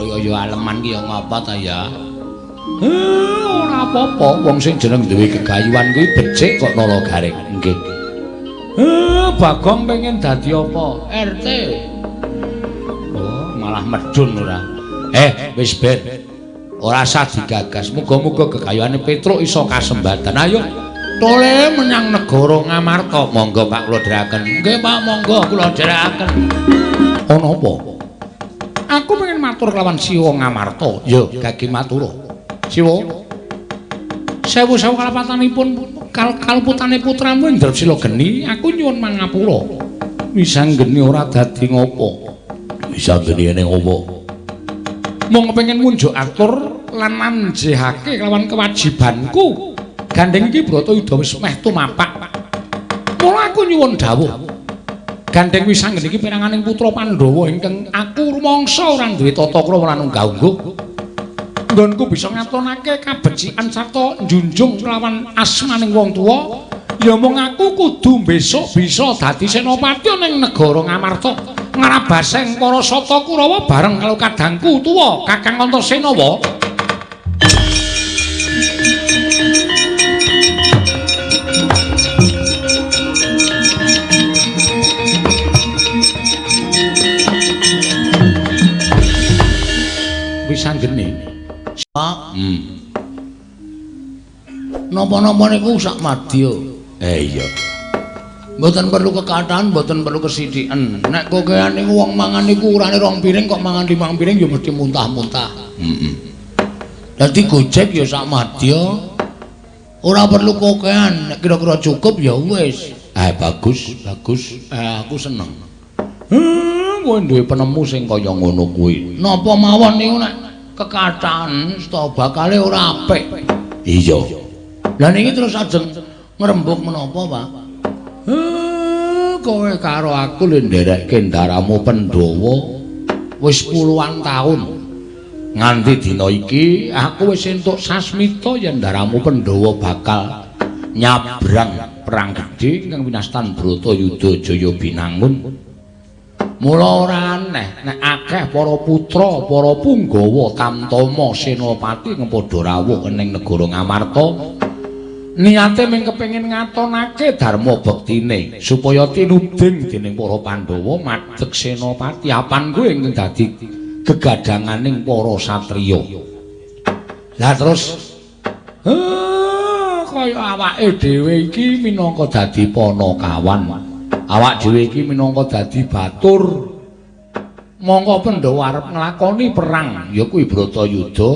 Ya aleman ki ya ngapa ta ya? Ora apa-apa, wong sing jeneng duwe gegayuhan kuwi becik kok nala garing. Nggih. Bagong pengen dadi apa? RT. Oh, malah medun ora. Wis ben. Ora usah digagas. Muga-muga gegayuhane Petruk iso kasembatan. Ayo tole menyang negara Ngamarta. Monggo Pak kula dherekaken. Nggih Pak, monggo kula dherekaken. Ana apa? Aku pengen matur kelawan Siwa Ngamarta. Ya, gage matur. Siwa. Sewu-sewu kalapatanipun kalputane putramu Indra Sila Geni, aku nyuwun mangapura. Wisanggeni ora dadi ngopo? Wisanggeni ning opo? Mung kepengin munjuk atur lan manjehake kelawan kewajibanku. Gandeng iki Bratayuda wis meh tumapak. Mula aku nyuwun dawuh. Gandeng Wisanggeni iki piranganing putra Pandhawa ingkang aku rumangsa ora duwe tata krama lan unggah-ungguh. Nggonku bisa ngatonake kabecikan sarta njunjung kelawan asmaning wong tuwa, ya mung aku kudu besok bisa dadi senopati ning negara Ngamarta. Ngrabaseng para Sata Kurawa bareng karo kadangku tuwa Kakang Antasena wa. Wisanggeni. Napa-napa niku sak madya. Iya. Mboten perlu kekathan, mboten perlu kesithik-en. Nek kokean niku wong mangan niku urane 2 piring kok mangan 5 piring ya mesti muntah-muntah. Dadi gojek ya sak madya. Ora perlu kokean, nek kira-kira cukup ya wis. Bagus, bagus. Aku seneng. Kowe duwe penemu sing kaya ngono kuwi. Napa mawon niku nek kekathan sta bakale ora apik. Iya. Lah niki terus ajeng ngrembug menapa, Pak? Kowe karo aku lho nderekke ndaramu Pandhawa wis puluhan taun. Nganti dina iki aku wis entuk sasmita yen ndaramu Pandhawa bakal nyabrang perang gedhe ingkang winastan Bratayuda Jaya Binangun. Mula ora aneh nek akeh para putra, para punggawa Tamtama Senopati ngepadha rawuh ning negara Ngamarta. Niate mung kepengin ngatonake dharma bektine supaya tinuding dening para Pandhawa madeg Senopati. Apan kuwi ingkang dadi gegadanganing para satriya. Lah terus kaya awake dhewe iki minangka dadi panakawan. Awak dhewe iki minangka dadi batur. Monggo Pandhawa arep nglakoni perang ya kuwi Bratayuda.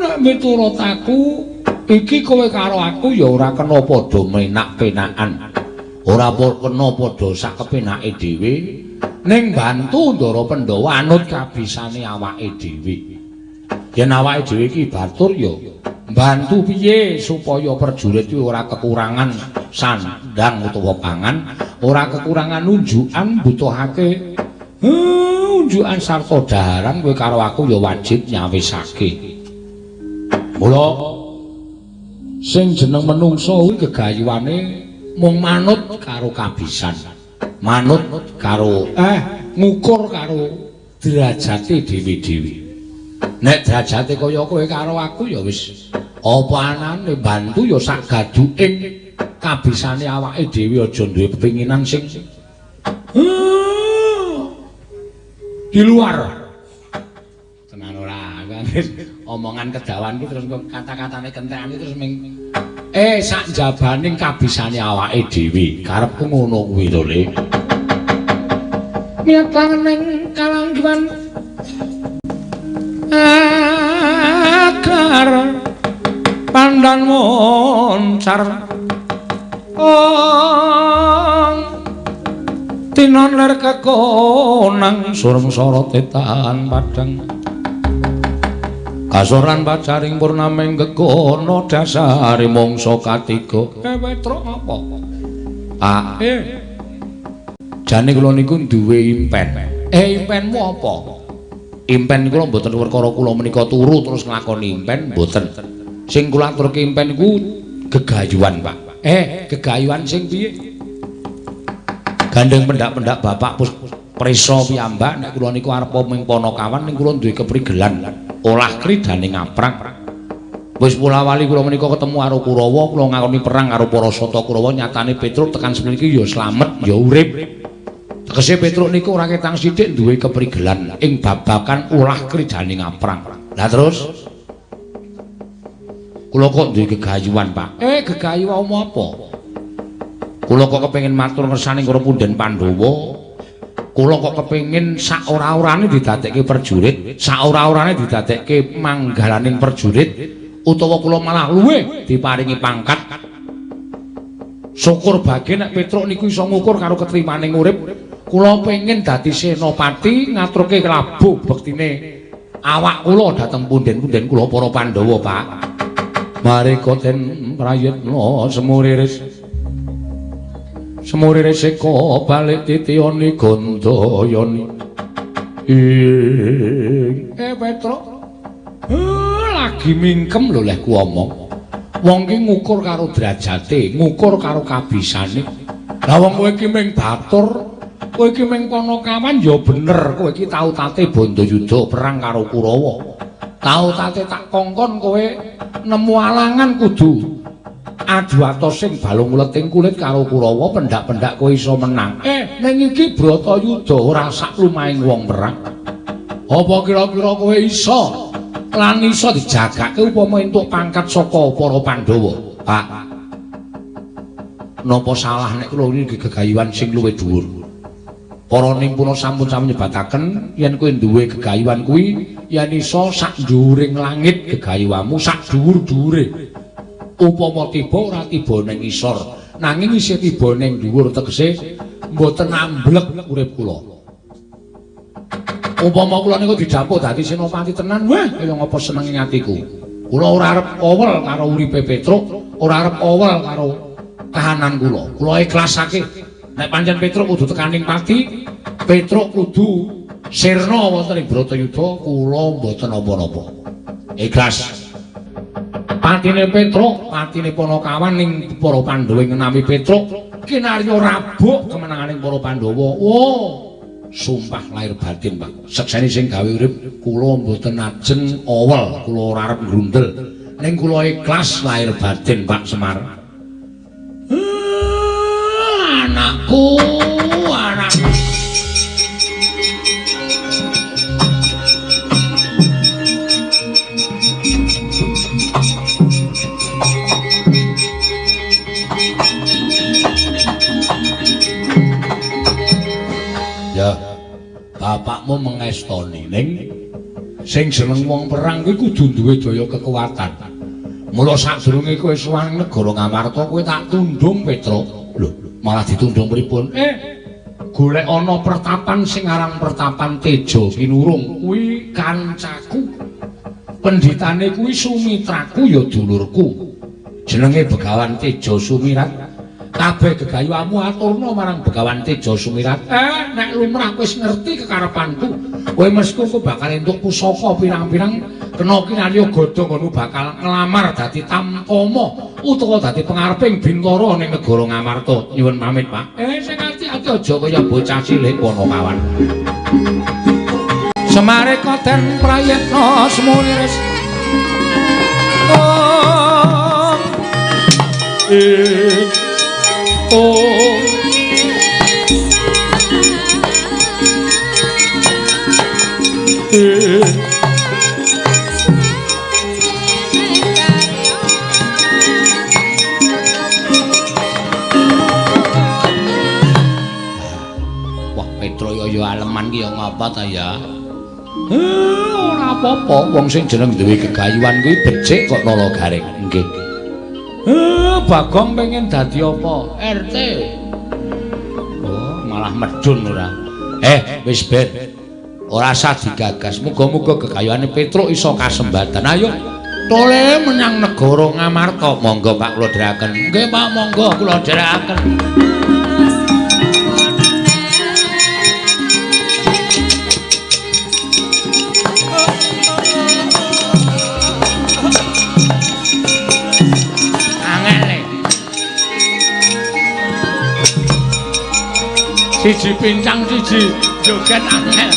Nek miturut aku iki kowe karo aku ya ora kena padha menak-penakan. Ora kena padha sak kepenake dhewe ning bantu Ndara Pandhawa anut kabisane awake dhewe. Yen awake dhewe iki batur ya bantu piye supaya prajurit iki ora kekurangan sandang utawa pangan, ora kekurangan unjukan, butuhake unjukan sarta daharan, kowe karo aku ya wajib nyawisake. Mula sing jeneng menungsa kuwi gegayuhane mung manut karo kabisan, manut karo ngukur karo derajate dhewe-dhewe. Nek derajate kaya kowe karo aku ya wis apa anane bantu ya sak gaduking kabisane awake dhewe aja duwe kepinginan sing di luar. Tenan ora omongan kedawan ki terus kata-katane kentekane terus ming sak jabaning kabisane awake dhewe. Karepku ngono kuwi to, Le. Miyataneng kalanggiwan agar pandang moncar tinon ler kekonang sureng sorot tetan padang kasoran pacaring purnameng gegono dasari mongso katiga Petruk apa? Jane kula niku duwe impen. Impenmu apa? Impen kula mboten perkara kula menika turu terus nglakoni impen mboten. Sing kula aturke impen niku gegayuhan, Pak. Gegayuhan sing piye? Gandeng pendak-pendak Bapak prisa piyambak nek kula niku arep ming Panakawan ning kula duwe keprigelan olah kridane ngaprang. Wis mula wali kula menika ketemu karo Kurawa, kula ngakoni perang karo para Sata Kurawa, nyatane Petruk tekan semene iki ya slamet ya urip. Tegese Petruk niku ora ketang sithik duwe keprigelan ing babagan ulah kridane ngaprang. Lah terus kula kok duwe gegayuhan, Pak. Gegayuhan apa? Kula kok kepengin matur ngersani karo Punden Pandhawa. Kula kok kepengin sak ora-orane didadekke prajurit, sak ora-orane didadekke manggalaning prajurit. Utawa kula malah luwih diparingi pangkat. Syukur bagi nek Petruk niku iso ngukur karo ketrimaning urip. Kula pengin dadi senopati ngaturke labuh bektine awak kula dhateng punden-punden kula para Pandhawa, Pak. Marika ten prayitna semuriris. Semuriris seka balik titiyani Gandayani. Petruk lagi mingkem lho leh ku omong. Wong ki ngukur karo derajate, ngukur karo kabisane. Lah wong kowe iki ming batur, kowe iki ming Panakawan ya bener, kowe iki tau tate Bandayuda perang karo Kurawa. Tau tate tak kongkon kowe nemu alangan kudu adu atos sing balung uleting kulit karo Kurawa, pendak-pendak kowe iso menang. Ning iki Bratayuda ora sak lumahing wong perang. Apa kira-kira kowe iso lan iso dijagake upama entuk pangkat saka para Pandhawa, Pak? Napa salah nek kula iki gegayuhan sing luwih dhuwur? Para nimpuna sampun-sampun nyebataken yen kowe duwe gegayuhan kuwi yen iso sak dhuwuring langit gegayuhanmu, sak dhuwur-dhuwure. Upama tiba ora tiba ning isor, nanging isih tiba ning dhuwur, tegese mboten amblek urip kula. Umpama kula niku didapuk dadi senopati tenan, wah kaya ngapa senenge atiku. Kula ora arep awel karo uripe Petruk, ora arep awel karo kahanan kula. Kula ikhlasake. Nek pancen Petruk kudu tekaning pati, Petruk kudu sirna wonten ing Bratayuda, kula mboten napa-napa. Ikhlas. Patine Petruk, patine Panakawan ning para Pandhawa ngenami Petruk, kinarya rabuk kemenanganing para Pandhawa. Sumpah lahir batin, Pak. Sekseni sing gawe urip kula mboten ajeng awel, kula ora arep grundel. Ning kula ikhlas lahir batin, Pak Semar. Anakku, anakku. Ya, bapakmu mengestoni ning sing jeneng wong perang kuwi kudu duwe daya kekuatan. Mula sadurunge kowe suwang negara Ngamarta kowe tak tundung, Petruk. Lho, malah ditundung pripun? Golek ana pertapan sing aran pertapan Teja Kinurung kuwi kancaku. Pendhitane kuwi sumitraku ya dulurku. Jenenge Begawan Teja Sumirat. Kabeh gegayuhanmu aturna marang Begawan Teja Sumirat. Nek lumrah wis ngerti kekarepanku, kowe mesti bakal entuk pusaka pirang-pirang kena kinarya godhong ngono bakal nglamar dadi tamtama utawa dadi pengareping Bintara ning negara Ngamarta. Nyuwun pamit, Pak. Sing ati-ati aja kaya bocah cilik Panakawan. Semare koten prayitna semuriris. Wah, Petruk ya aleman ki ya ngapa ta ya? Ora apa-apa, wong sing jeneng duwe gegayuhan kuwi becik kok nala garing. Nggih. Bagong pengen dadi apa? RT. Oh, malah medun ora. Wis ben. Ora usah digagas. Muga-muga gegayuhane Petruk iso kasembatan. Ayo, tole menyang negara Ngamarta. Monggo Pak kula dherekaken. Nggih, Pak, monggo kula dherekaken. Siji pincang siji joget angel.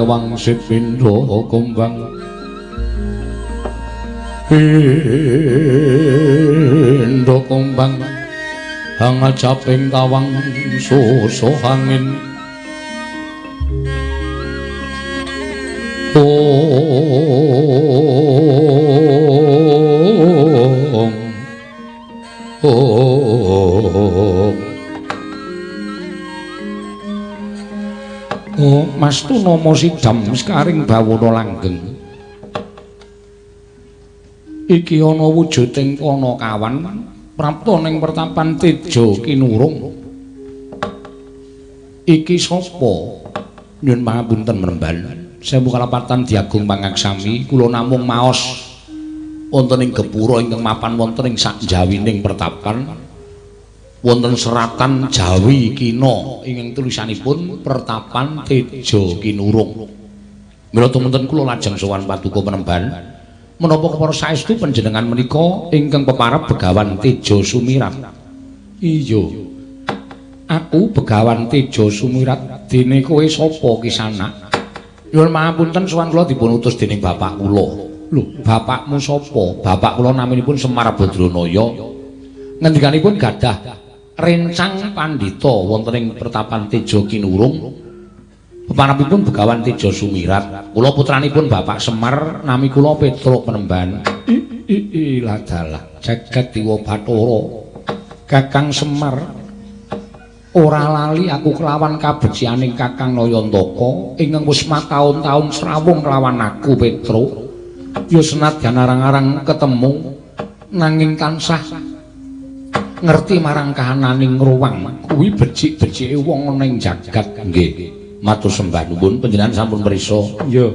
Wangsit pindha kumbang pindha kumbang hangajaping tawang suso angin Mastu nama sidam sekaring bawana langgeng. Iki ana wujuding Panakawan prapta ning pertapan Teja Kinurung. Iki sapa? Nyuwun pangapunten Mremban. Sewu kalapatan Diagung Pangaksami kula namung maos wonten ing gepura ingkang mapan wonten ing sakjawining pertapan. Wonten seratan Jawi Kina ingkang tulisanipun Pertapan Teja Kinurung. Mila tumunten kula lajeng sowan Paduka Penemban menapa kepara saestu panjenengan menika ingkang peparab Begawan Teja Sumirat. Iya. Aku Begawan Teja Sumirat. Dene kowe sapa Kisana? Nyuwun pangapunten sowan kula dipun utus dening bapak kula. Lho, bapakmu sapa? Bapak kula naminipun Semar Badranaya. Ngendikanipun gadah rencang pandhita wonten ing Pertapan Teja Kinurung. Peparabipun Begawan Teja Sumirat. Kula putranipun Bapak Semar, nami kula Petruk Penemban. Lah dalah jagat Dewa Bathara. Kakang Semar ora lali aku kelawan kabecianing Kakang Nayantaka ingkang wis mataun-taun srawung kelawan aku Petruk. Ya senadyan arang-arang ketemu nanging tansah ngerti marang kahananing ruwang kuwi becik-becike wong ning jagat nggih. Matur sembah nuwun panjenengan sampun prisa. Iya.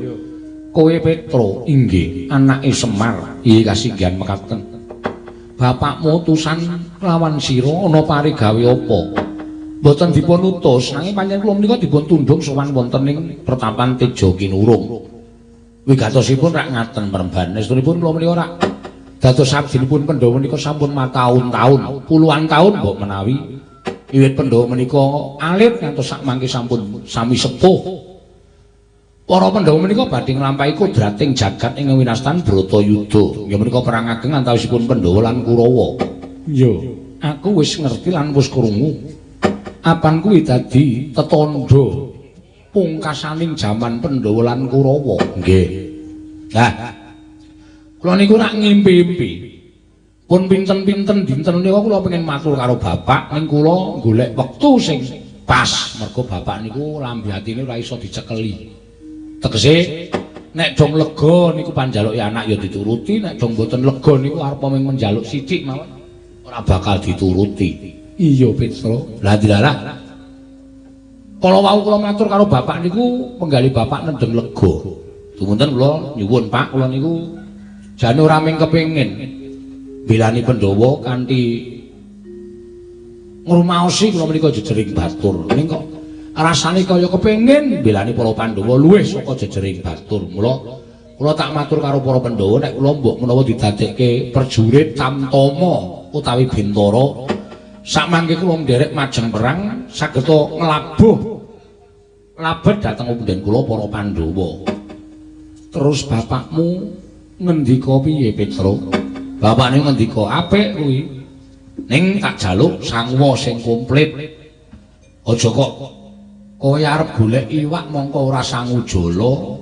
Kowe Petro inggih anake Semar. Iya kasinggihan mekaten. Bapakmu utusan lawan sira ana parigawe apa? Boten dipun utus nanging panjenengan kula menika dipun tundhung sowan wonten ing Pertapan Tejo Kinurung. Wigatosipun rak ngaten Mremban. Estunipun kula menika rak dados abdinipun Pandhawa menika sampun mataun-taun, puluhan taun mbok menawi wiwit Pandhawa menika alit ngantos sak mangke sampun sami sepuh. Para Pandhawa menika badhe nglampahi kodrating jagat ing winastan Bratayuda. Nggih menika perang ageng antawisipun Pandhawa lan Kurawa. Iya, aku wis ngerti lan wis krungu. Apan kuwi dadi tetandha pungkasaning jaman Pandhawa lan Kurawa. Nggih. Lah, kula niku rak ngimpi-impi. Pun pinten-pinten dinten niku kula pengen matur karo bapak ning kula golek wektu sing pas mergo bapak niku lambe atine ora iso dicekeli. Tegese nek dong lega niku panjaluke anak ya dituruti, nek dong mboten lega niku arep mung menjaluk sithik mawon ora bakal dituruti. Iya Petro. Lah dilalah. Kala wau kula matur karo bapak niku penggali bapak nendeng lega. Dumunten kula nyuwun Pak, kula niku jane ora mung kepengin belani Pandhawa kanthi ngrumaosi kula menika jejering batur. Ning kok rasane kaya kepengin belani para Pandhawa luwih saka jejering batur. Mula kula tak matur karo para Pandhawa nek kula mbok menawa didadekke prajurit Tamtama utawi Bintara sakmangke kula nderek majeng perang saged nglabuh labet dhateng punden kula para Pandhawa. Terus bapakmu ngendika piye Petro? Bapakne ngendika apik kuwi. Ning tak jaluk sanguwa sing komplit. Aja kok kowe arep golek iwak mongko ora sangu jala.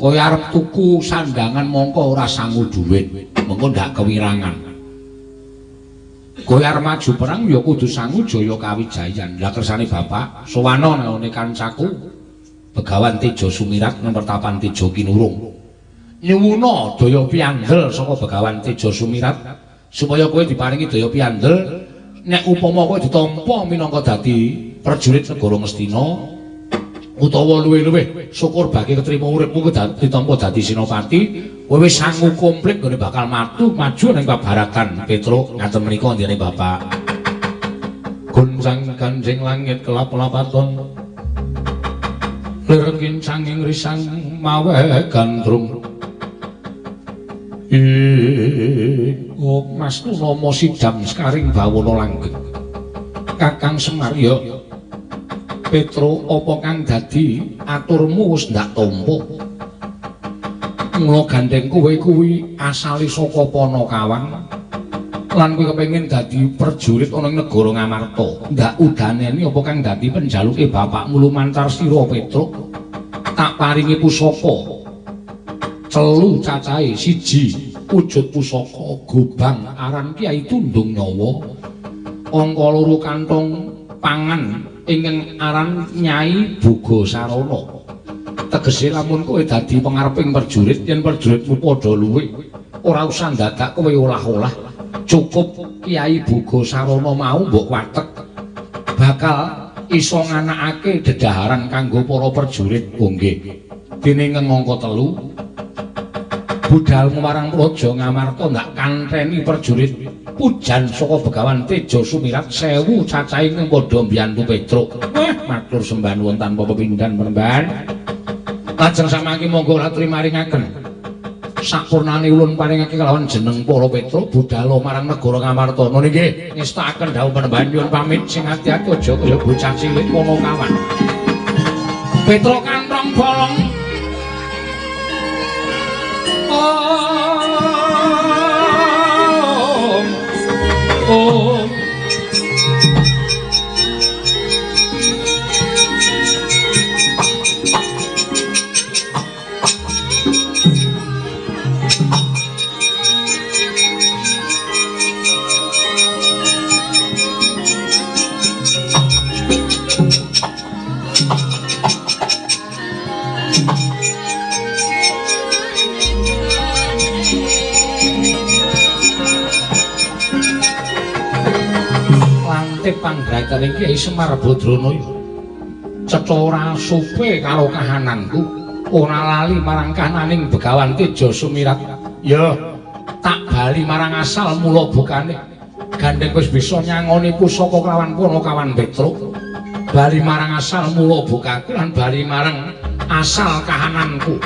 Kowe arep tuku sandangan mongko ora sangu dhuwit. Mengko ndak kewirangan. Kowe arep maju perang ya kudu sangu jaya kawijayan. Lah kersane bapak sowana nang kancaku Begawan Tejo Sumirat nang Pertapan Tejo Kinurung. Nyuwuna daya piandel saka Begawan Tejo Sumirat supaya kowe diparingi daya piandel nek upama kowe ditampa minangka dadi prajurit negara Ngastina utawa luwih-luwih syukur bagi ketrima uripmu ditampa dadi senopati. Kowe wis sangu komplit gone bakal maju ning pabarakan Petro ngaten menika ndene Bapak. Gunjang kanjing langit kelap-lapaton. Lir kincanging risang mawe gandrung. Oh Mas Nomo sidam skaring bawana langgeng. Kakang Semarya. Petro apa kang dadi aturmu wis ndak tampa? Mula gandeng kowe kuwi asale saka Panakawan lan kowe kepengin dadi prajurit ana ing negara Ngamarta. Ndak udaneni apa kang dadi penjaluke bapakmu lumantar sira Petro. Tak paringi pusaka. Celu cacahe siji wujud pusaka gobang aran Kyai Tundung Nyawa. Angka 2 kantong pangan ingkang aran Nyai Boga Sarana. Tegese lamun kowe dadi pangareping prajurit yen prajuritmu padha luwih ora usah dadak kowe olah-olah cukup Kyai Boga Sarana mau mbok watek bakal iso nganakake dedaharan kanggo para prajurit. Nggih dene ngangka 3 budalmu marang Praja Ngamarta ndak kanteni prajurit pujan saka Begawan Tejo Sumirat 1000 cacahing padha mbiyantu Petro. Matur sembah nuwun tanpa pepindhan Mremban. Lajeng samangke monggo ratri maringaken sampurnane ulun paringake kelawan jeneng para Petro budal marang negara Ngamarta. Nggih ngestakaken dawuh Mremban nyuwun pamit sing ati-ati aja kaya bocah cilik Panakawan. Petro kantong bolong oh panggrayatane Kyai Semar Badranaya cetha ora supe karo kahananku ora lali marang kananing Begawan Tejo Sumirat. Ya tak bali marang asal mula bukane Gandeng wis bisa nyangoni pusaka kelawan Punakawan Petruk. Bali marang asal mula bukaku lan bali marang asal kahananku.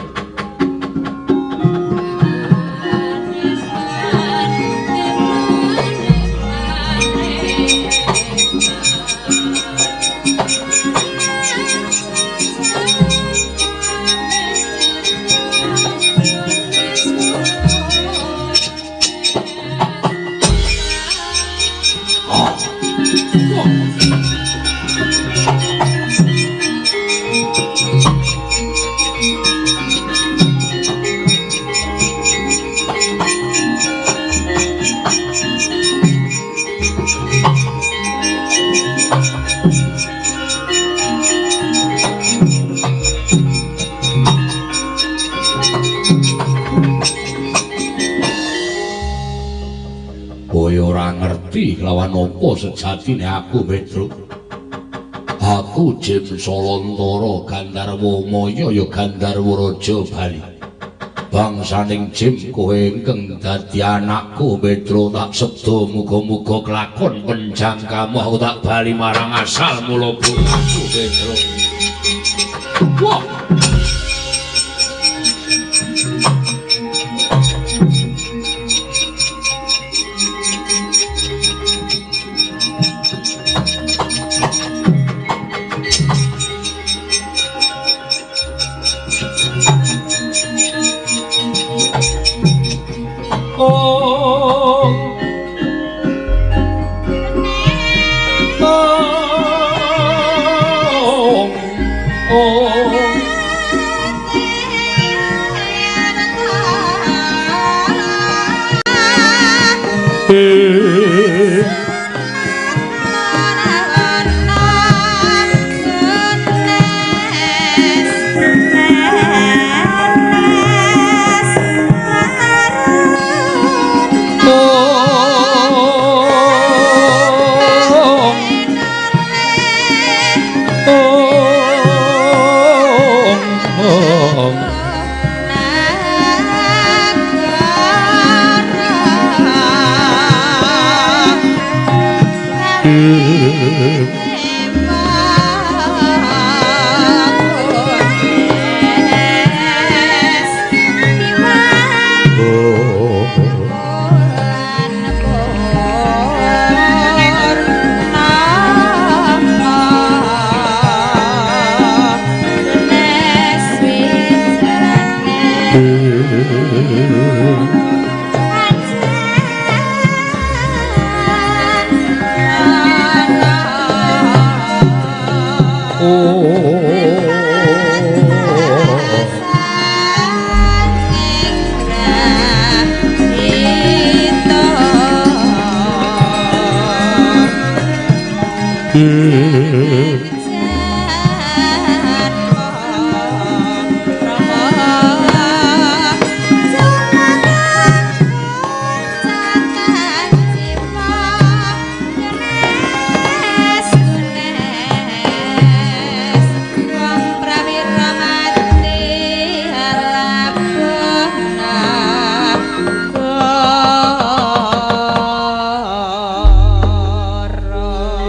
Lawan apa sejatine aku Petruk. Aku Jim Salantara Gandharwa Maya ya Gandharwa Raja Bali. Bangsaning Jim kowe ingkang dadi anakku Petruk tak seda muga-muga kelakon penjangkamu aku tak bali marang asal mula bukaku Petruk. Wah.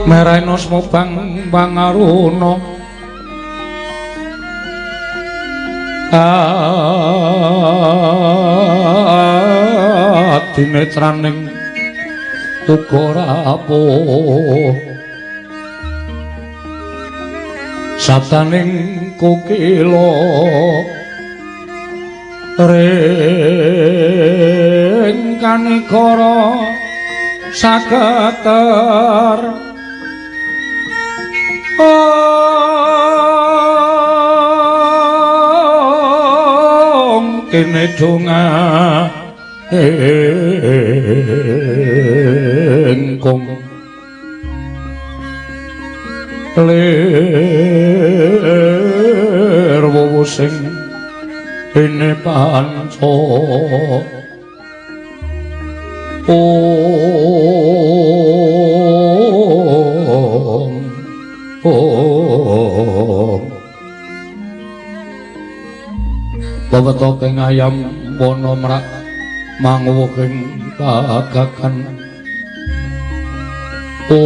Meranosmo Bangaruna dinetraning Tukorapo sataning kokila ring kanikara sakater kene donga engkong lir wosing ene panco Baweto keng ayam wana mrak manguwuh ing pagakan Koko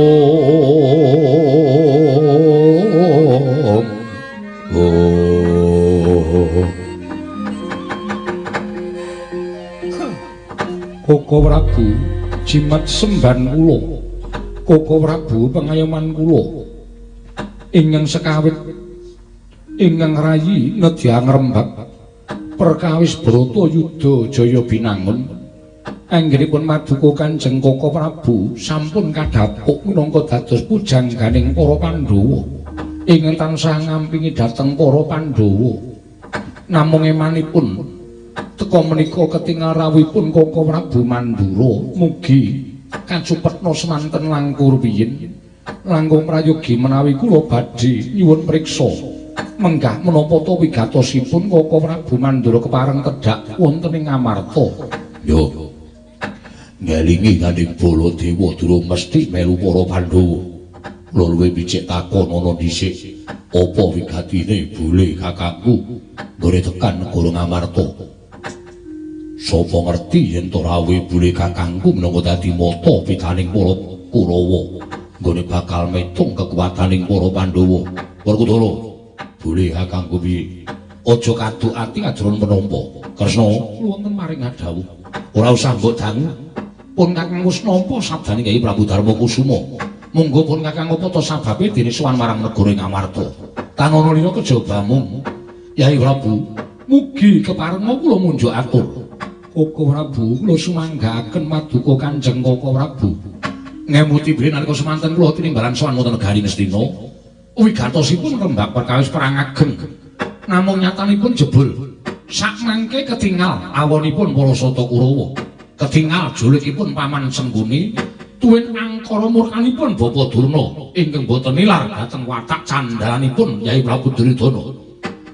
Prabu jimat semban kula, Koko Prabu pengayoman kula ingkang sekawit ingkang rayi nedya ngrembak perkawis Bratayuda jaya binangun anggenipun maduka Kanjeng Koko Prabu sampun kadhapuk minangka dados pujangganing para Pandhawa ingkang tansah ngampingi dhateng para Pandhawa namung emanipun teka menika ketingal rawuhipun Koko Prabu Mandura mugi kacupetna semanten langkung rumiyin langkung prayogi menawi kula badhe nyuwun priksa menggah menapa ta wigatosipun Koko Prabu Mandura kepareng tedhak wonten ing Ngamarta. Yo ngelingi Kanjeng Baladewa durung mesti melu para Pandhawa. Kula luwih becik takon ana dhisik apa wigatine bole kakangku nggone tekan negara Ngamarta. Sapa ngerti yen to rawuh bule kakangku menapa dadi mata pitaning para Kurawa nggone bakal metung kekuwataning para Pandhawa. Werkudara, bule kakangku piye? Aja kaduk ati ajron menapa. Kresna wonten maring adhawuh. Ora usah mbok dangu. Pun kakang wis nampa sabdane Kyai Prabu Darmakusuma. Monggo pun kakang apa ta sababe dene sowan marang negara Ngamarta. Tangono lira kejabamu. Kyai Prabu, mugi keparenga kula munjuk atur. Koko Prabu kula sumanggaaken maduka Kanjeng Koko Prabu. Ngemuti bilih nalika semanten kula tinimbalan sowan wonten negari Ngastina. Wigatosipun rembak perkawis perang ageng. Namung nyatanipun jebul. Sakmangke ketingal awonipun para Sata Kurawa. Ketingal julikipun Paman Sengguni. Tuwin angkara murkanipun Bapa Durna ingkang boten nilar dhateng watak candalanipun Kyai Prabu Duryudana.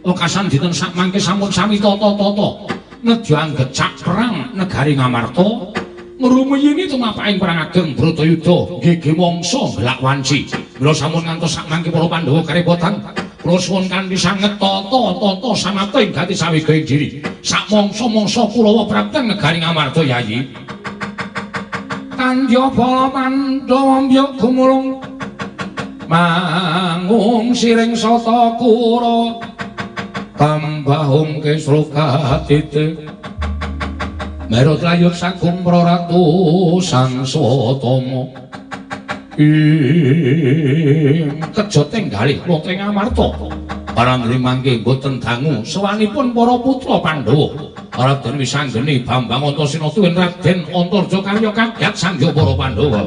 Wekasan dinten sakmangke sampun sami tata-tata nedya gecak perang negari Ngamarta ngrumiyini tumapaking perang ageng Bratayuda nggih mangsa gelak wanci. Mila sampun ngantos sakmangke para Pandhawa karepotan kula suwun kanthi sanget tata-tata samating gati sawigaing diri sak mangsa-mangsa Kurawa prapteng negari Ngamarta yayi. Kandya bala Pandhawa mbyuk gumulung mangung siring Sata Kurawa tambahung kesrukatite merot layut sagung praratu sang Swatama ing kejoting galih wonten Ngamarta paranggri mangke boten dangu sawanipun para putra Pandhawa Raden Wisanggeni Bambang Antasena tuwin Raden Antarja karya kagyat sangga para Pandhawa.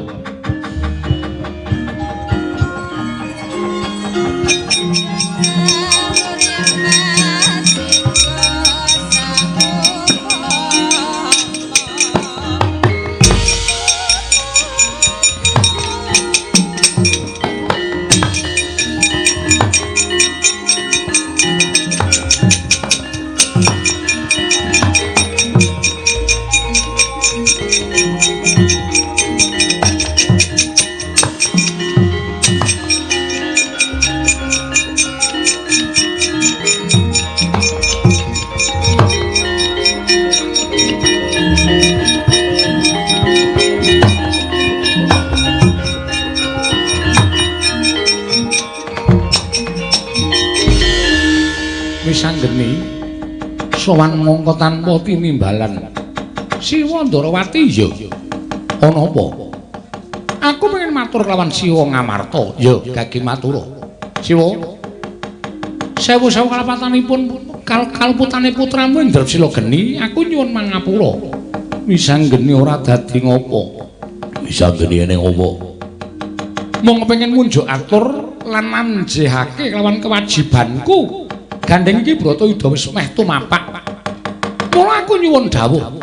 Wisanggeni sowan mangka tanpa tinimbalan. Siwa Ndarawati ya. Ana apa? Aku pengen matur lawan Siwa Ngamarta. Ya, gage matura. Siwa. Sewu-sewu kalapatanipun kalputane putramu Indrasila Geni, aku nyuwun mangapura. Wisanggeni ora dadi ngopo? Wisanggeni ning opo? Mung pengen munjuk atur lan manjehake lawan kewajibanku. Gandeng iki Bratayuda wis meh tumapak. Mula aku nyuwun dawuh.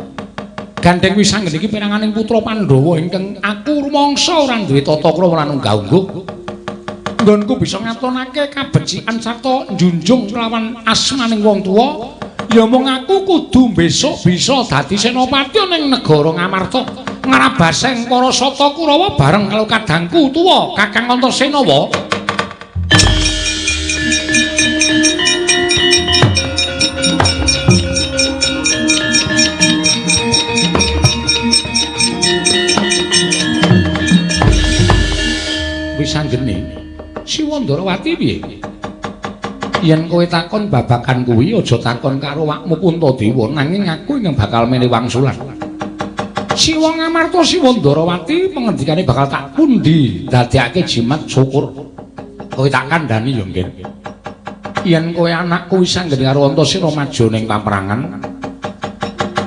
Gandeng Wisanggeni iki piranganing putra Pandhawa ingkang aku rumangsa ora duwe tata krama lan unggah-ungguh. Nggonku bisa ngatonake kabecikan sarta njunjung lawan asmaning wong tuwa, ya mung aku kudu besok bisa dadi senopati ning negara Ngamarta. Ngrabaseng para Sata Kurawa bareng karo kadangku tuwa Kakang Antasena wa. Ndrawati piye? Yen kowe takon babagan kuwi aja takon karo wakmu Puntadewa nanging aku ingkang bakal mene wangsulan. Siwa Ngamarta Siwa Ndrawati pengendikane bakal tak pundi dadekake jimat syukur. Kowe tak kandhani ya nggih. Yen kowe anakku wis anggene karo Antasena maju ning paperangan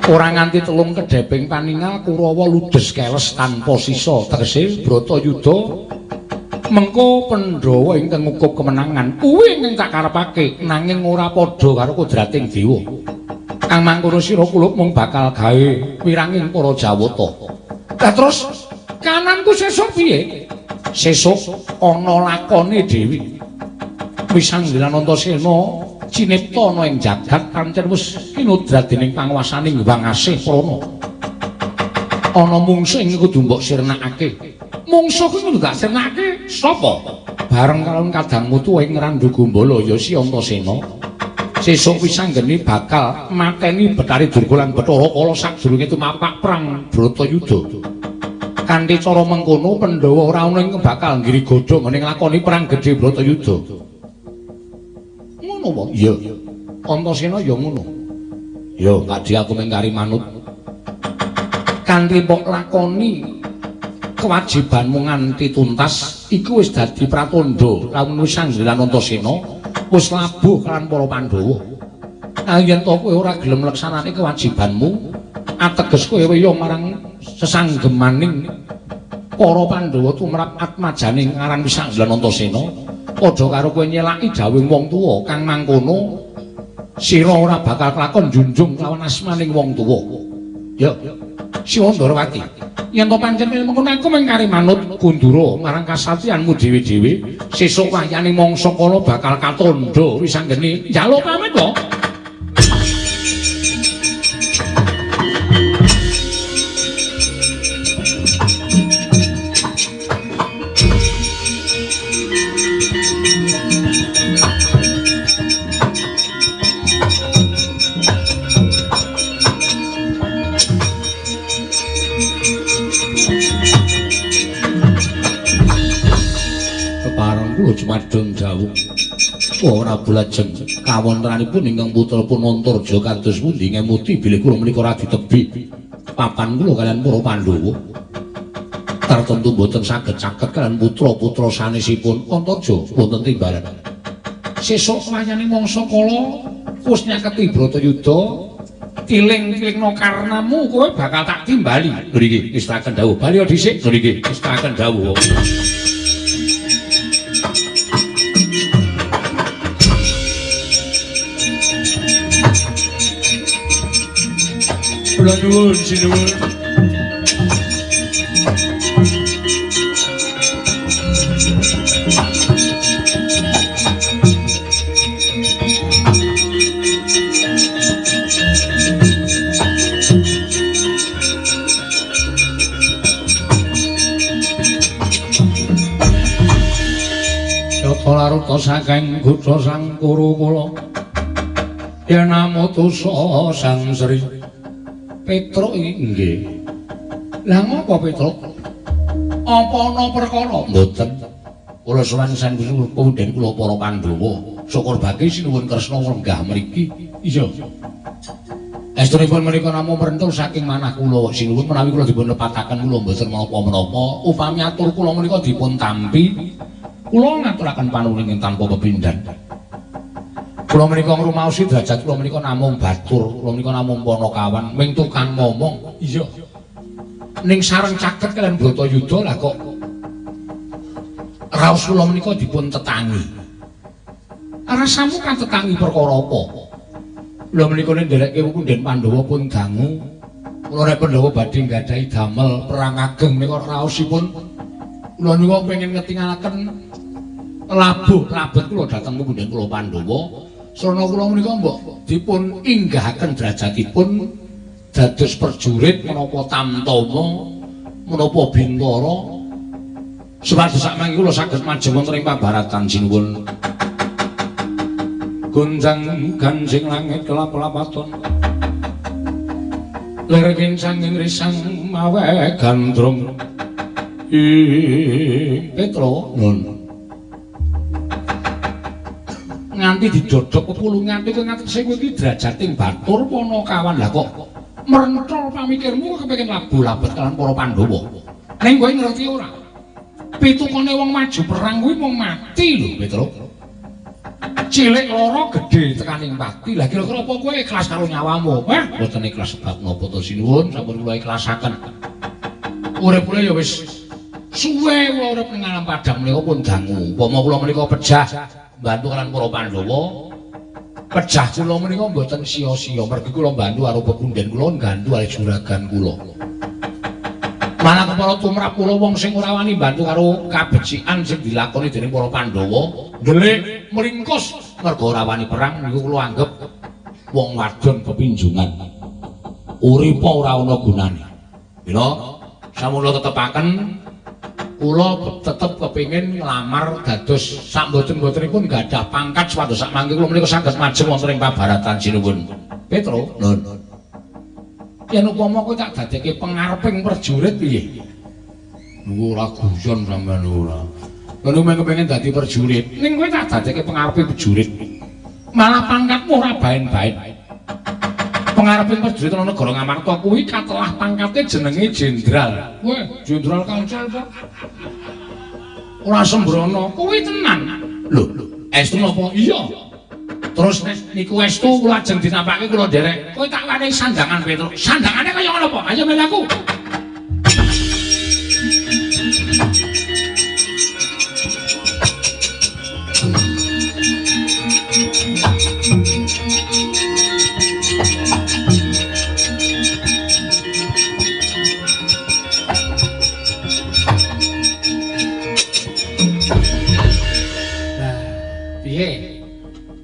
ora nganti telung kedheping paningal Kurawa ludes keles tanpa sisa tegese Bratayuda mengko Pandhawa ingkang ngukup kemenangan kuwi ingkang tak karepake nanging ora padha karo kodrating dewa. Kang mangkono sira kulup mung bakal gawe wiranging para Jawata. Lah terus kananku sesuk piye? Sesuk ana lakone Dewi. Wis anggelan Antasena cinipta ana ing jagat pancen wis kinudrat dening panguwasaning Hyang Asih Prana. Ana mungsuh ing kudu mbok sirnakake. Mungsuh kuwi kudu gak sirnakake sapa? Bareng karo kadangmu tuwa ing Randu Gombala ya si Antasena. Sesuk wis anggene bakal mateni Betari Durga lan Bathara Kala sadurunge tumapak perang Bratayuda. Kanthi cara mengkono Pandhawa ora ana ing bakal nggiri godhong ning lakoni perang gedhe Bratayuda. Ngono apa? Iya. Antasena ya ngono. Ya, kadhi aku mengkari manut. Kanthi mbok lakoni kewajibanmu nganti tuntas iku wis dadi pratandha lamun wis anggelan Antasena wis labuh kan para Pandhawa. Yen to kowe ora gelem leksanane kewajibanmu, ateges kowe weya marang sesanggemaning para Pandhawa tumrap atmajane ngaran wis anggelan Antasena, padha karo kowe nyelaki dawuh wong tuwa kang mangkono sira ora bakal kelakon junjung lawan asmaning wong tuwa. Ya, Siwa Ndrawati. Yen to pancen mengkono aku mengkari manut kundura marang kasatriyanmu dhewe-dhewe, sesuk wayane mangsa kala bakal katandha wis anggene njaluk pamit to. Jumadun dawuh ora bulajeng kawontenanipun ingkang putra Punantarja kados pundi ngemuti bilih kula menika ora ditebi papan kula kalian para Pandhawa tartemtu boten saged caket kalian putra-putra sanesipun Antarja wonten timbalan. Sesuk wayane mangsa kala wis nyaketi Bratayuda tiling-tilingna karnamu kowe bakal tak timbali. Lho iki wis tak dawuh bali dhisik. Lho iki wis tak dawuh. Kula nuwun sinuwun. Yata laruta saking Gudha Sang Kurukula yen amutusa Sang Sri Petruk inggih. Lah ngapa Petruk? Apa ana perkara? Mboten. Kula sowan sang punden kula para Pandhawa. Syukur bagi sinuwun Kresna lenggah mriki. Iya. Estunipun menika namung merentul saking manah kula sinuwun menawi kula dipun lepataken kula mboten menapa-menapa. Upami atur kula menika dipun tampi, kula ngaturaken panuwun tanpa pepindhan. Kula menika ngrumaosi derajat kula menika namung batur, kula menika namung Panakawan, ming tukang ngomong. Iya. Ning sareng caket kalian Bratayuda lah kok raos kula menika dipun tetangi. Rasamu kan tetangi perkara apa? Lha menika ndereke punden Pandhawa pun dangu. Kula nek Pandhawa badhe nggadahi damel perang ageng menika raosipun kula niku pengin ngetingalaken labuh labet kula dhateng punden kula Pandhawa. Srana kula menika mbok dipun inggahaken derajatipun dados perjurit menapa tamtama menapa bintara supados sakmangke kula saged majeng wonten ing pabaratan sinuwun. Gunjang ganjing langit kelap-kelapaton lereng sanging risang mawe gandrung Petro nun nganti didodhok pepulungan iku ngatese kowe iki drajating batur Panakawan. Lah kok merentol pamikirmu kepengin labu-labet kalian para Pandhawa. Ning kowe ngerti ora? Pitukane wong maju perang kuwi mung mati lho, Petruk. Cilik loro gedhe tekaning pati. Lah kira-kira apa kowe ikhlas karo nyawamu? Mboten ikhlas sebab napa to sinuwun, sampun kula ikhlasaken. Urip kula ya wis suwe kula urip ning alam padang menika pun dangu. Upama kula menika pejah bantu kalian para Pandhawa. Pejah kula menika mboten sia-sia, mergi kula bantu karo pepunden kula nggantu kali juragan kula. Malah kepala tumrap kula wong sing ora wani bantu karo kabecikan sing dilakoni dening para Pandhawa, ndelik mringkus merga ora wani perang niku kula anggap wong wadon kepinjungan. Uripa ora ana gunane. Mila sampun tetepaken kula tetep kepingin nglamar dados sak mboten-mbotenipun gadah pangkat supados sak mangke kula menika saged majeng wonten ing pabaratan sinuwun. Petro, nun. Yen upama kowe tak dadekke pengareping prajurit piye? Ora guyon sampean ora. Kowe mung kepengin dadi prajurit, ning kowe tak dadekke pengareping prajurit. Malah pangkatmu ora baen-baen. Pengareping prajurit ana negara Ngamarta kuwi katelah pangkate jenenge jenderal. Weh, jenderal kancil kok. Ora sembrono, kuwi tenan. Lho, estu napa? Iya. Terus niku estu kula ajeng ditampake kula nderek. Kowe tak wanehi sandangan Petruk. Sandangane kaya ngono apa? Ayo melaku.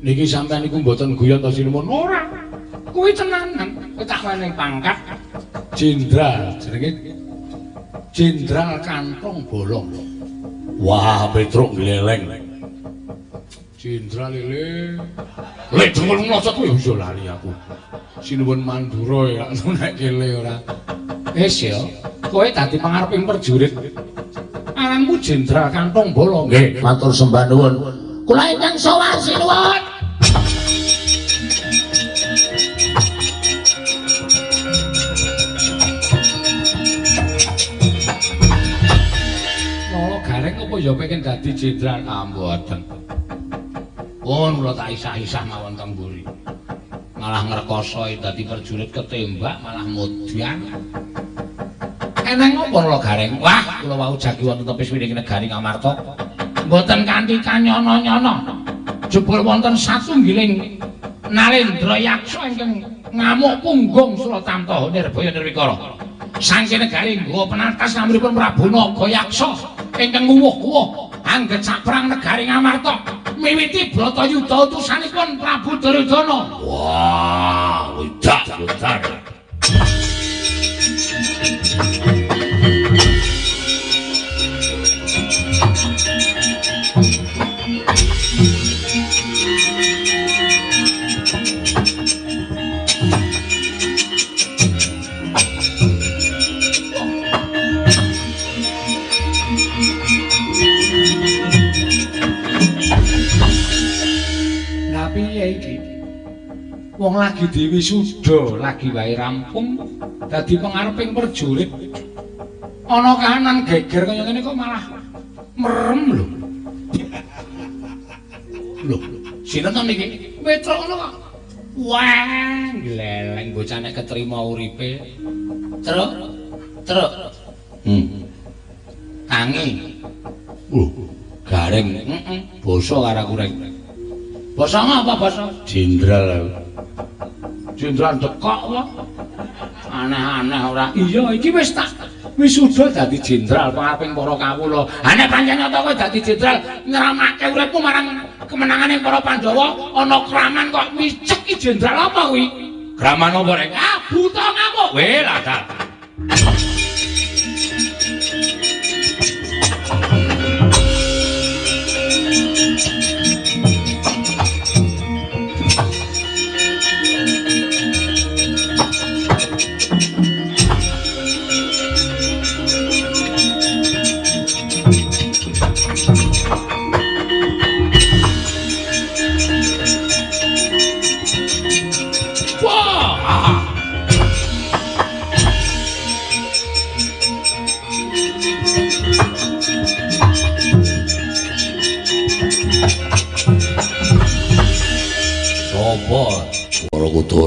Niki sampean niku mboten guyon to sinuwun ora. Kuwi tenanan. Kowe tak wenehi pangkat jenderal, jenenge Jenderal Kantong Bolong. Wah, Petruk gleleng. Jenderal lele. Lek dengkul mlosot kuwi yo lali aku. Sinuwun Mandura ya nek kele ora. Wis ya, kowe dadi pangareping prajurit. Aranmu Jenderal Kantong Bolong. Nggih, matur sembah nuwun. Kula ingkang sowan sinuwun. Apa ya pengen dadi jenderal mboten. Pun kula tak isah-isah mawon teng mburi. Malah ngrekoso dadi prajurit ketembak malah mudyan. Eneng apa kula gareng? Wah, kula wau jagi wonten tepis wining negari Ngamarta. Mboten kanthi kanyono-nyono. Jebul wonten satunggiling Nalendra Yaksa ingkang ngamuk punggung Suratamta Nirbaya Nirwikara. Saking negari nggawa penatas namung Prabu Naga Yaksa ingkang nguwuh-uwuh angget saprang negari Ngamarta miwiti Bratayuda utusanipun Prabu Duryudana. Wah, udah. Wong lagi diwisuda, lagi wae rampung dadi pangareping prajurit. Ana kahanan geger kaya ngene kok malah merem lho. Lho, sinten niki? Petruk ngono kok. Wah, gleleng bocah nek ketrima uripe. Truk. Tangi. Garing. Basa karo kureng. Basa apa basa? Jenderal. Jenderal dekok apa? Aneh-aneh ora. Iya, iki wis sudah dadi jenderal pangareping para kawula. Ha nek pancen nyata kowe dadi jenderal nyeramake uripmu marang kemenangane para Pandhawa, ana kraman kok micek iki jenderal apa kuwi? Kraman apa rek? Ah, buta ngamuk. Weh, ladal.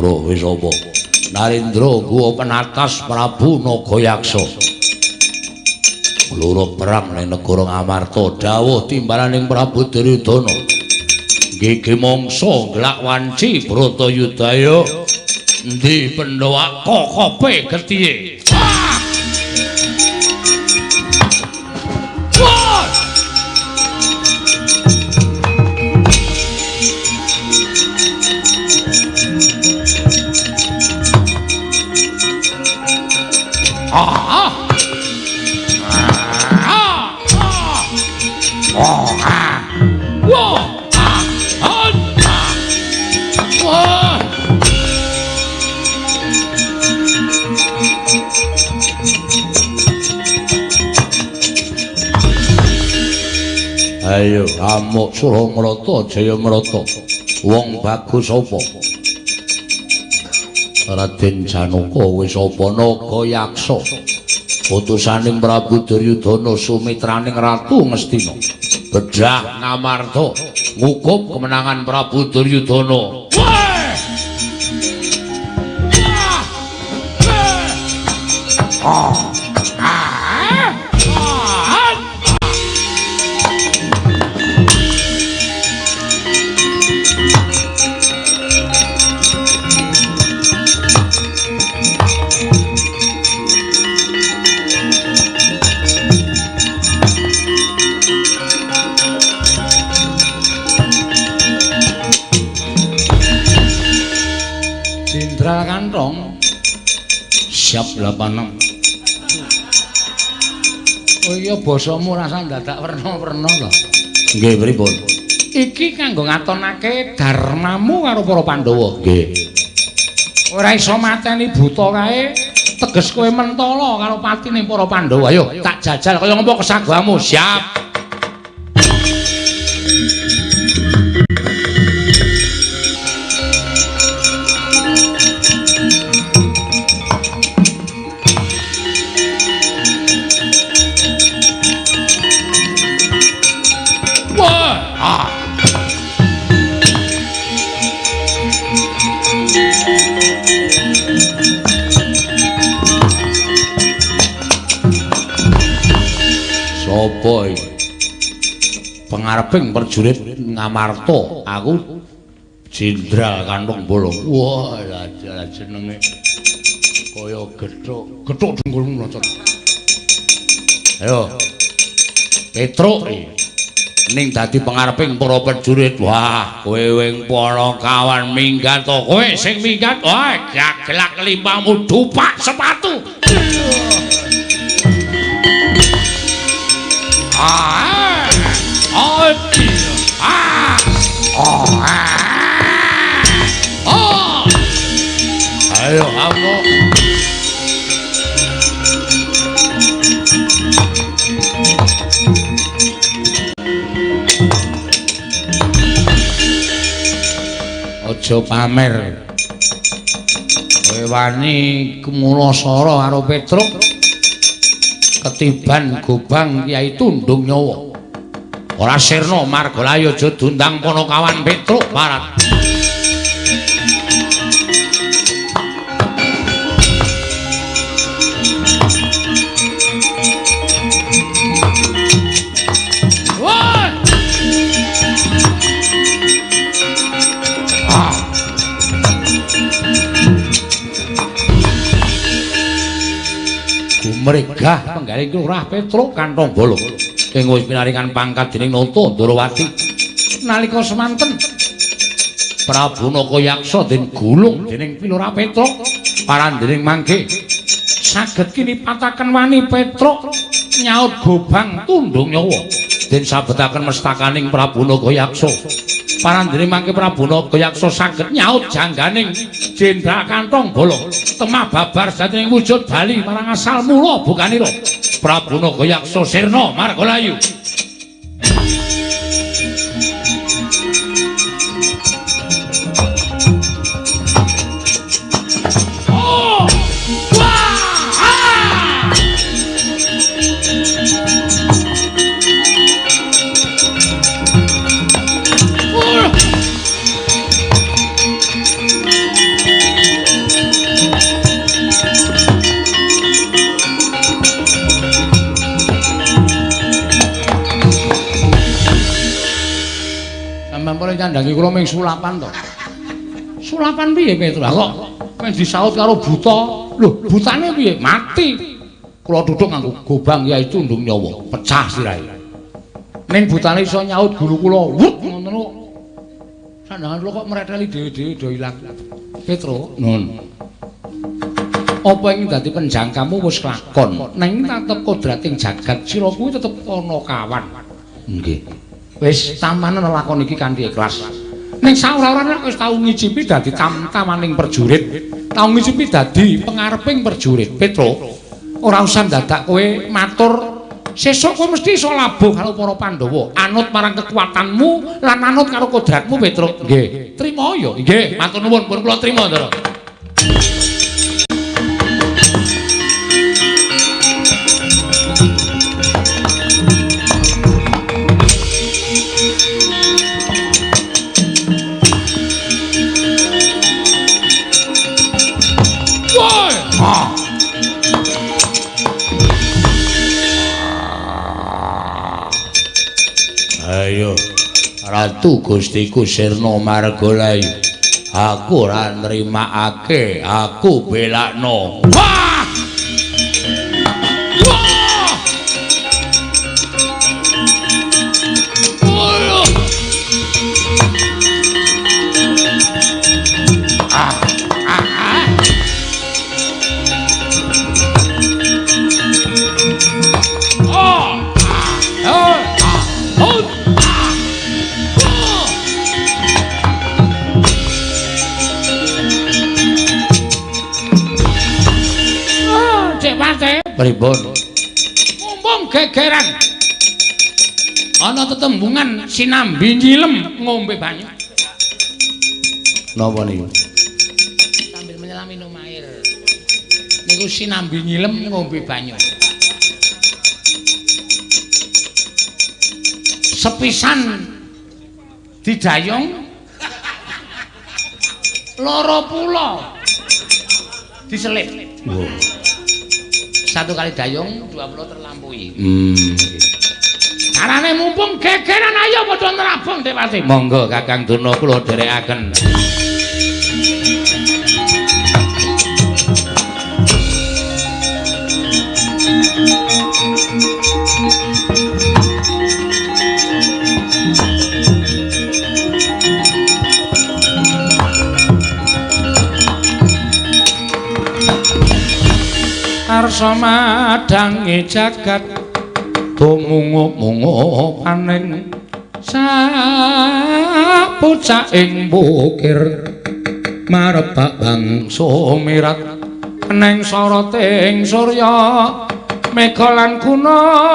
Narendra wis apa? Narendra kuwi penatas Prabu Nagayaksa. Loro perang ning negara Ngamarta dawuh timbalaning Prabu Duryudana. Nggih mangsa gelak wanci Bratayudaya endi Pandhawa kokope getihe. Ayo amuk Suramrata Jayamrata wong bagus apa? Raden Janaka wis apa Nagayaksa utusaning Prabu Duryudana sumitraning Ratu Ngastina bedah Ngamarta ngukup kemenangan Prabu Duryudana. Kantong siap 86. Oh iya basamu rasa dadak werna-werna to. Nggih pripun? Iki kanggo ngatonake dharmamu karo para Pandhawa. Nggih. Ora iso mateni buta kae, teges kowe mentala karo patine para Pandhawa. Ayo tak jajal kaya ngapa kesagamu. Siap. Sapa iki? Pengareping prajurit Ngamarta, aku Jenderal Kantong Bolong. Wah, lah jenenge kaya gethuk dengkulmu locot. Ayo. Petruk ning dadi pengareping para prajurit. Wah, kowe wing para kawan minggat to. Kowe sing minggat, wah, jaglak limpamu dupak sepatu. Ayo kamu aja pamer kowe wani Kumunasara karo Petruk ketiban Gobang Kyai Tundung Nyawa ora sirna Margalayu aja dundang Panakawan Petruk parat. Mregah penggaling Lurah Petruk Kantong Bolong ing wis pinaringan pangkat dening Nata Ndrawati nalika semanten Prabu Nagayaksa den gulung dening Lurah Petruk parandening mangke saged kinipataken wani Petruk nyaut Gobang Tundung Nyawa den sabetaken mestakaning Prabu Nagayaksa parandening mangke Prabu Nagayaksa saged nyaut jangganing Jenderal Kantong Bolong temah babar sadening wujud bali marang asal mula bukanira Prabu Nagayaksa sirna Margalayu. nyandangi kula ming sulapan to. Sulapan piye Petro? Lah kok men disaut karo buta. Lho, butane piye? Mati. Kula duduk nganggo gobang ya itu ndung nyawa, pecah sirahe. Ning butane iso nyaut guru kula. Wut ngoten kok. Sandangan kula kok mreteli dhewe-dhewe do ilang. Petro, nun. Apa ing dadi penjangkamu wis lakon, ning tatep kodrating jagat sira kuwi tetep ana kawan. Nggih. Wis tamanen lakon iki kanthi ikhlas. Ning saora-orane wis tau ngicipi dadi tam-tamaning prajurit, tau ngicipi dadi pangareping prajurit. Petro, ora usah dadak kowe matur. Sesuk kowe mesti iso labuh karo para Pandhawa, anut marang kekuatanmu lan anut karo kodratmu, Petro. Nggih. Trima ya. Nggih, matur nuwun, pun kula trima, Ndara. Ayo Ratu Gustiku Sirna Margalayu, aku ora nrimakake, aku belakno. Wah! Wah! Ayo! Pripun? Mumpung gegeran. Ana tetembungan sinambi nyilem ngombe banyu. Napa niku? Sambil menyelam minum air. Niku sinambi nyilem ngombe banyu. Sepisan didayung loro pulo diselip. Wow. Satu kali dayung, 20 terlampaui. Carane mumpung gegeran ayo padha nrabung Dewati. Monggo Kakang Durna kula dherekaken. Arsa madangi jagat tumungu-mungu paning sapucak ing bukir marebak bangsa mirat neng soroting surya mega lan gunung